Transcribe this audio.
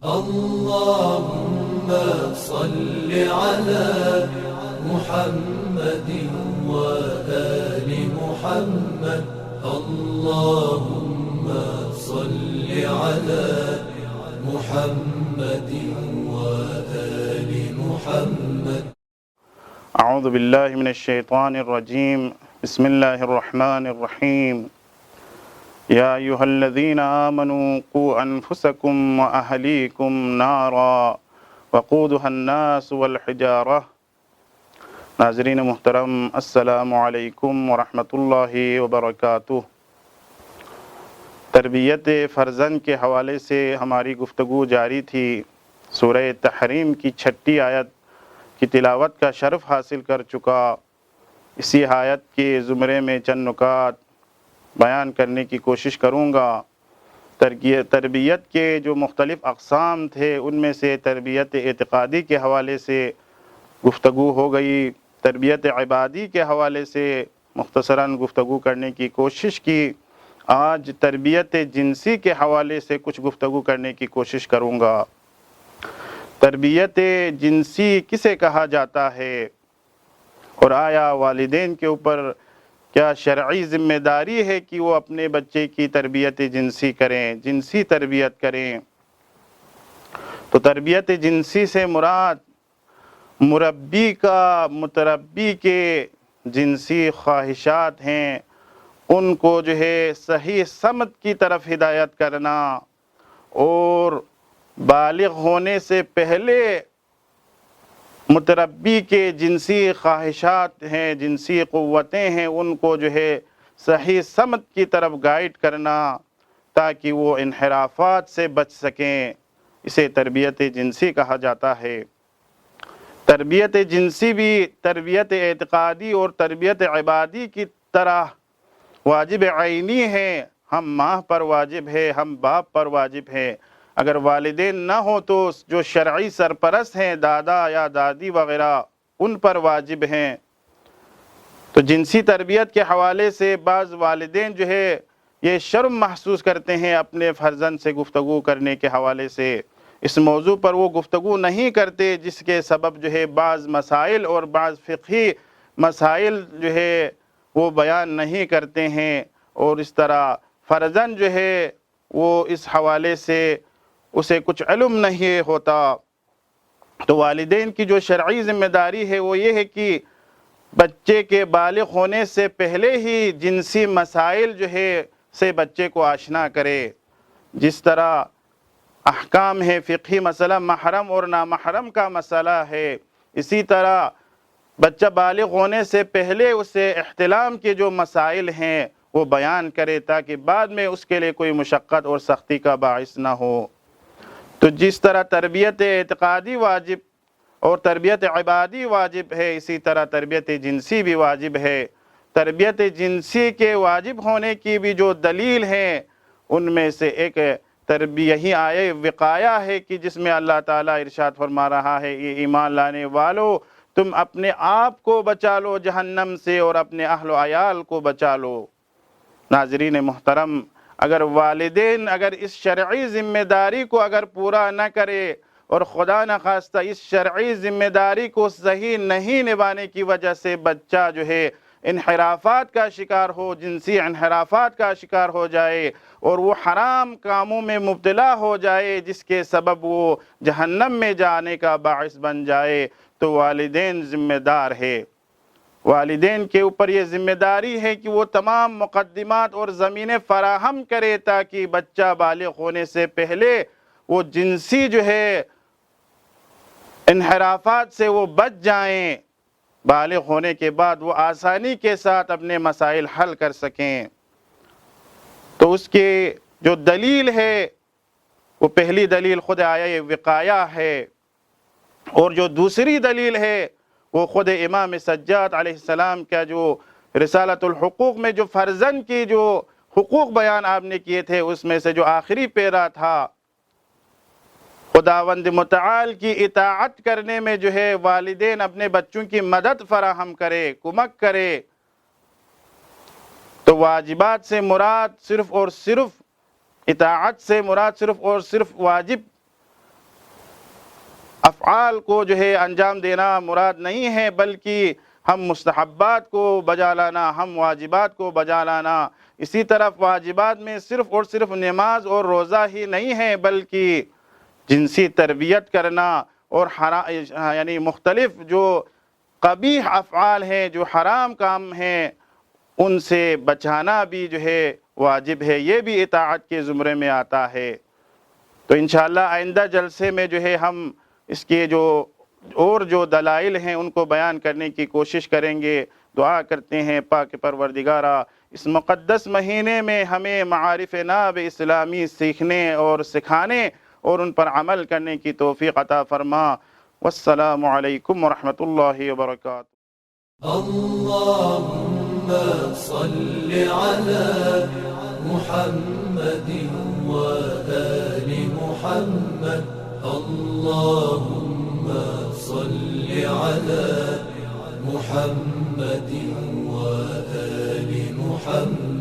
اللهم صل على محمد وآل محمد اللهم صل على محمد وآل محمد اعوذ باللہ من الشیطان الرجیم بسم اللہ الرحمن الرحیم یا ایہا الذین آمنوا قوا انفسکم واہلیکم نارا وقودها الناس والحجارہ۔ ناظرین محترم، السلام علیکم ورحمۃ اللہ وبرکاتہ۔ تربیت فرزند کے حوالے سے ہماری گفتگو جاری تھی۔ سورہ تحریم کی 6 آیت کی تلاوت کا شرف حاصل کر چکا۔ اسی آیت کے زمرے میں چند نکات بیان کرنے کی کوشش کروں گا۔ تربیت کے جو مختلف اقسام تھے ان میں سے تربیت اعتقادی کے حوالے سے گفتگو ہو گئی، تربیت عبادی کے حوالے سے مختصراً گفتگو کرنے کی کوشش کی۔ آج تربیت جنسی کے حوالے سے کچھ گفتگو کرنے کی کوشش کروں گا۔ تربیت جنسی کسے کہا جاتا ہے، اور آیا والدین کے اوپر کیا شرعی ذمہ داری ہے کہ وہ اپنے بچے کی تربیت جنسی کریں، جنسی تربیت کریں؟ تو تربیت جنسی سے مراد مربی کا متربی کے جنسی خواہشات ہیں، ان کو جو ہے صحیح سمت کی طرف ہدایت کرنا، اور بالغ ہونے سے پہلے متربی کے جنسی خواہشات ہیں، جنسی قوتیں ہیں، ان کو جو ہے صحیح سمت کی طرف گائیڈ کرنا تاکہ وہ انحرافات سے بچ سکیں۔ اسے تربیت جنسی کہا جاتا ہے۔ تربیت جنسی بھی تربیت اعتقادی اور تربیت عبادی کی طرح واجب عینی ہے۔ ہم ماں پر واجب ہے، ہم باپ پر واجب ہے۔ اگر والدین نہ ہو تو جو شرعی سرپرست ہیں، دادا یا دادی وغیرہ، ان پر واجب ہیں۔ تو جنسی تربیت کے حوالے سے بعض والدین جو ہے یہ شرم محسوس کرتے ہیں اپنے فرزند سے گفتگو کرنے کے حوالے سے۔ اس موضوع پر وہ گفتگو نہیں کرتے، جس کے سبب جو ہے بعض مسائل اور بعض فقہی مسائل جو ہے وہ بیان نہیں کرتے ہیں، اور اس طرح فرزند جو ہے وہ اس حوالے سے اسے کچھ علم نہیں ہوتا۔ تو والدین کی جو شرعی ذمہ داری ہے وہ یہ ہے کہ بچے کے بالغ ہونے سے پہلے ہی جنسی مسائل جو ہے سے بچے کو آشنا کرے۔ جس طرح احکام ہے فقہی مسئلہ محرم اور نامحرم کا مسئلہ ہے، اسی طرح بچہ بالغ ہونے سے پہلے اسے احتلام کے جو مسائل ہیں وہ بیان کرے تاکہ بعد میں اس کے لیے کوئی مشقت اور سختی کا باعث نہ ہو۔ تو جس طرح تربیت اعتقادی واجب اور تربیت عبادی واجب ہے، اسی طرح تربیت جنسی بھی واجب ہے۔ تربیت جنسی کے واجب ہونے کی بھی جو دلیل ہیں ان میں سے ایک یہی آیہ وقایہ ہے کہ جس میں اللہ تعالیٰ ارشاد فرما رہا ہے، یہ ایمان لانے والو تم اپنے آپ کو بچا لو جہنم سے اور اپنے اہل و عیال کو بچا لو۔ ناظرین محترم، اگر والدین اگر اس شرعی ذمہ داری کو اگر پورا نہ کرے اور خدا نخواستہ اس شرعی ذمہ داری کو صحیح نہیں نبھانے کی وجہ سے بچہ جو ہے انحرافات کا شکار ہو، جنسی انحرافات کا شکار ہو جائے اور وہ حرام کاموں میں مبتلا ہو جائے جس کے سبب وہ جہنم میں جانے کا باعث بن جائے، تو والدین ذمہ دار ہے۔ والدین کے اوپر یہ ذمہ داری ہے کہ وہ تمام مقدمات اور زمینیں فراہم کرے تاکہ بچہ بالغ ہونے سے پہلے وہ جنسی جو ہے انحرافات سے وہ بچ جائیں، بالغ ہونے کے بعد وہ آسانی کے ساتھ اپنے مسائل حل کر سکیں۔ تو اس کی جو دلیل ہے وہ پہلی دلیل خود آیہ وقایہ ہے، اور جو دوسری دلیل ہے وہ خود امام سجاد علیہ السلام کا جو رسالۃ الحقوق میں جو فرزند کی جو حقوق بیان آپ نے کیے تھے اس میں سے جو آخری پیرا تھا، خداوند متعال کی اطاعت کرنے میں جو ہے والدین اپنے بچوں کی مدد فراہم کرے، کمک کرے۔ تو واجبات سے مراد صرف اور صرف اطاعت سے مراد صرف اور صرف واجب افعال کو جو ہے انجام دینا مراد نہیں ہے، بلکہ ہم مستحبات کو بجا لانا، ہم واجبات کو بجا لانا۔ اسی طرح واجبات میں صرف اور صرف نماز اور روزہ ہی نہیں ہے، بلکہ جنسی تربیت کرنا اور یعنی مختلف جو قبیح افعال ہیں، جو حرام کام ہیں، ان سے بچانا بھی جو ہے واجب ہے، یہ بھی اطاعت کے زمرے میں آتا ہے۔ تو انشاءاللہ آئندہ جلسے میں جو ہے ہم اس کے جو دلائل ہیں ان کو بیان کرنے کی کوشش کریں گے۔ دعا کرتے ہیں پاک پروردگارا اس مقدس مہینے میں ہمیں معارف ناب اسلامی سیکھنے اور سکھانے اور ان پر عمل کرنے کی توفیق عطا فرما۔ والسلام علیکم ورحمۃ اللہ وبرکاتہ۔ اللهم صل على محمد وآل محمد اللهم صل على محمد وآل محمد